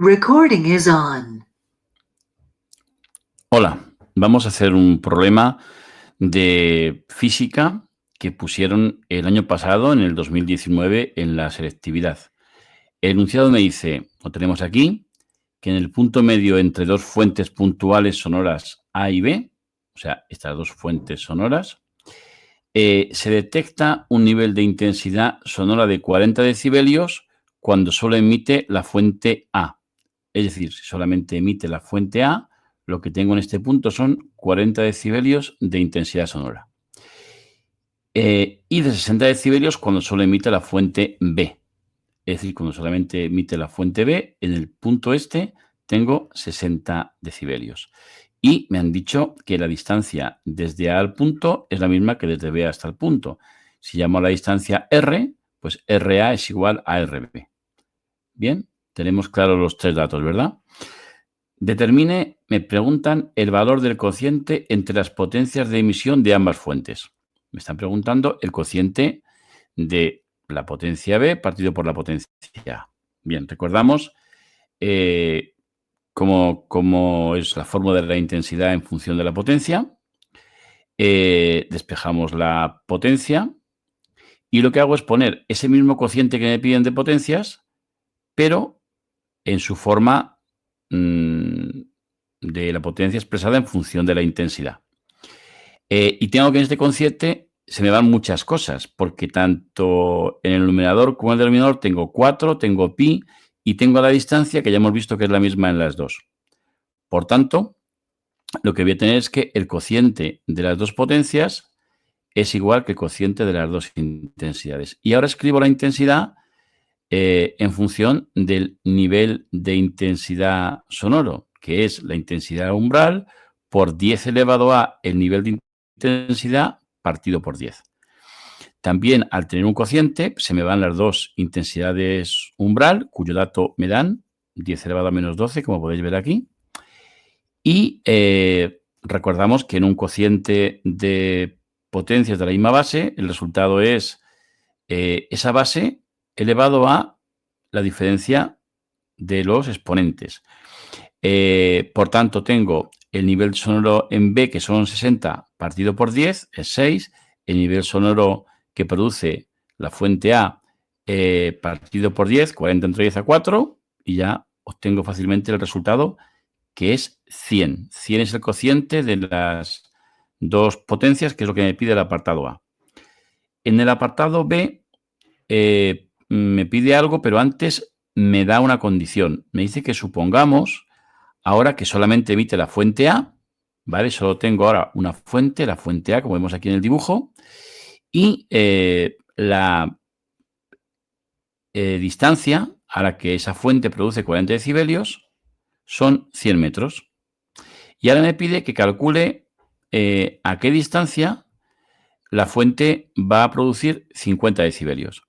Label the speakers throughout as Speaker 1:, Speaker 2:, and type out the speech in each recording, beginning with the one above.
Speaker 1: Recording is on.
Speaker 2: Hola, vamos a hacer un problema de física que pusieron el año pasado, en el 2019, en la selectividad. El enunciado me dice, lo tenemos aquí, que en el punto medio entre dos fuentes puntuales sonoras A y B, o sea, estas dos fuentes sonoras, se detecta un nivel de intensidad sonora de 40 decibelios cuando solo emite la fuente A. Es decir, si solamente emite la fuente A, lo que tengo en este punto son 40 decibelios de intensidad sonora. Y de 60 decibelios cuando solo emite la fuente B. Es decir, cuando solamente emite la fuente B, en el punto este tengo 60 decibelios. Y me han dicho que la distancia desde A al punto es la misma que desde B hasta el punto. Si llamo a la distancia R, pues RA es igual a RB. Bien, tenemos claros los tres datos, ¿verdad? Determine, me preguntan, el valor del cociente entre las potencias de emisión de ambas fuentes. Me están preguntando el cociente de la potencia B partido por la potencia A. Bien, recordamos cómo es la fórmula de la intensidad en función de la potencia. Despejamos la potencia y lo que hago es poner ese mismo cociente que me piden de potencias, pero en su forma de la potencia expresada en función de la intensidad. Y tengo que en este cociente se me van muchas cosas, porque tanto en el numerador como en el denominador tengo 4, tengo pi y tengo la distancia, que ya hemos visto que es la misma en las dos. Por tanto, lo que voy a tener es que el cociente de las dos potencias es igual que el cociente de las dos intensidades. Y ahora escribo la intensidad en función del nivel de intensidad sonoro, que es la intensidad umbral por 10 elevado a el nivel de intensidad partido por 10. También, al tener un cociente, se me van las dos intensidades umbral, cuyo dato me dan 10 elevado a menos 12, como podéis ver aquí. Y recordamos que en un cociente de potencias de la misma base, el resultado es esa base elevado a la diferencia de los exponentes. Por tanto, tengo el nivel sonoro en B, que son 60, partido por 10, es 6. El nivel sonoro que produce la fuente A, partido por 10, 40 entre 10 a 4, y ya obtengo fácilmente el resultado, que es 100. 100 es el cociente de las dos potencias, que es lo que me pide el apartado A. En el apartado B me pide algo, pero antes me da una condición. Me dice que supongamos ahora que solamente emite la fuente A, ¿vale? Solo tengo ahora una fuente, la fuente A, como vemos aquí en el dibujo, y la distancia a la que esa fuente produce 40 decibelios son 100 metros. Y ahora me pide que calcule a qué distancia la fuente va a producir 50 decibelios.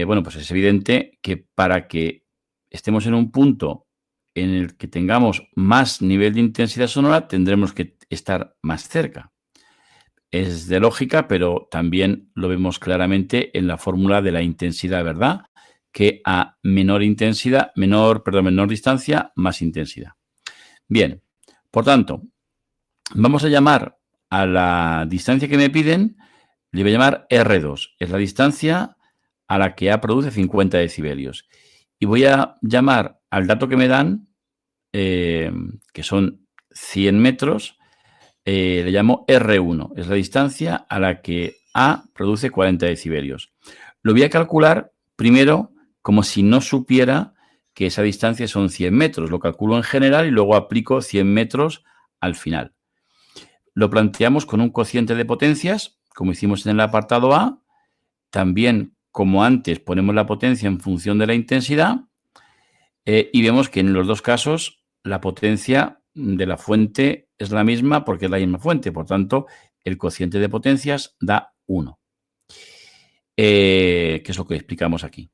Speaker 2: Bueno, pues es evidente que para que estemos en un punto en el que tengamos más nivel de intensidad sonora, tendremos que estar más cerca. Es de lógica, pero también lo vemos claramente en la fórmula de la intensidad, ¿verdad? Que a menor distancia, más intensidad. Bien, por tanto, vamos a llamar a la distancia que me piden, le voy a llamar R2. Es la distancia a la que A produce 50 decibelios. Y voy a llamar al dato que me dan, que son 100 metros, le llamo R1. Es la distancia a la que A produce 40 decibelios. Lo voy a calcular primero como si no supiera que esa distancia son 100 metros. Lo calculo en general y luego aplico 100 metros al final. Lo planteamos con un cociente de potencias, como hicimos en el apartado A. También, como antes, ponemos la potencia en función de la intensidad y vemos que en los dos casos la potencia de la fuente es la misma porque es la misma fuente. Por tanto, el cociente de potencias da 1, que es lo que explicamos aquí.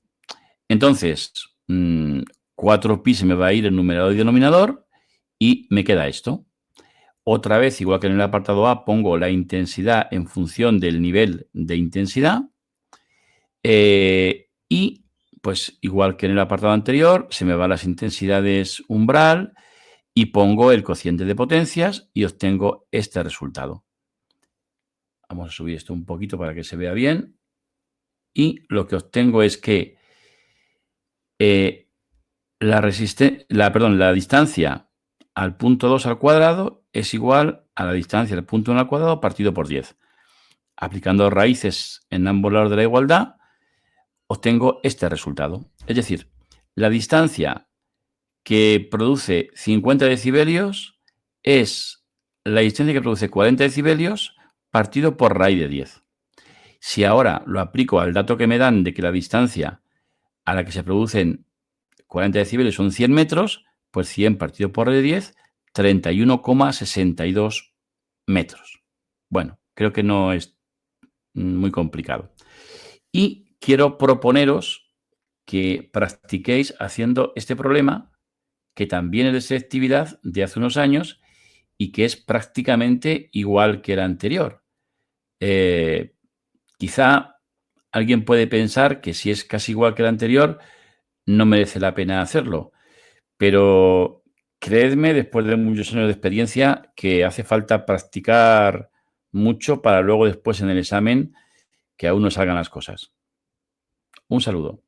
Speaker 2: Entonces, 4pi se me va a ir en numerador y denominador y me queda esto. Otra vez, igual que en el apartado A, pongo la intensidad en función del nivel de intensidad y pues igual que en el apartado anterior, se me van las intensidades umbral y pongo el cociente de potencias y obtengo este resultado. Vamos a subir esto un poquito para que se vea bien. Y lo que obtengo es que la distancia al punto 2 al cuadrado es igual a la distancia del punto 1 al cuadrado partido por 10. Aplicando raíces en ambos lados de la igualdad, obtengo este resultado. Es decir, la distancia que produce 50 decibelios es la distancia que produce 40 decibelios partido por raíz de 10. Si ahora lo aplico al dato que me dan de que la distancia a la que se producen 40 decibelios son 100 metros, pues 100 partido por raíz de 10, 31,62 metros. Bueno, creo que no es muy complicado. Y quiero proponeros que practiquéis haciendo este problema, que también es de selectividad de hace unos años y que es prácticamente igual que el anterior. Quizá alguien puede pensar que si es casi igual que el anterior, no merece la pena hacerlo. Pero creedme, después de muchos años de experiencia, que hace falta practicar mucho para luego después en el examen que aún no salgan las cosas. Un saludo.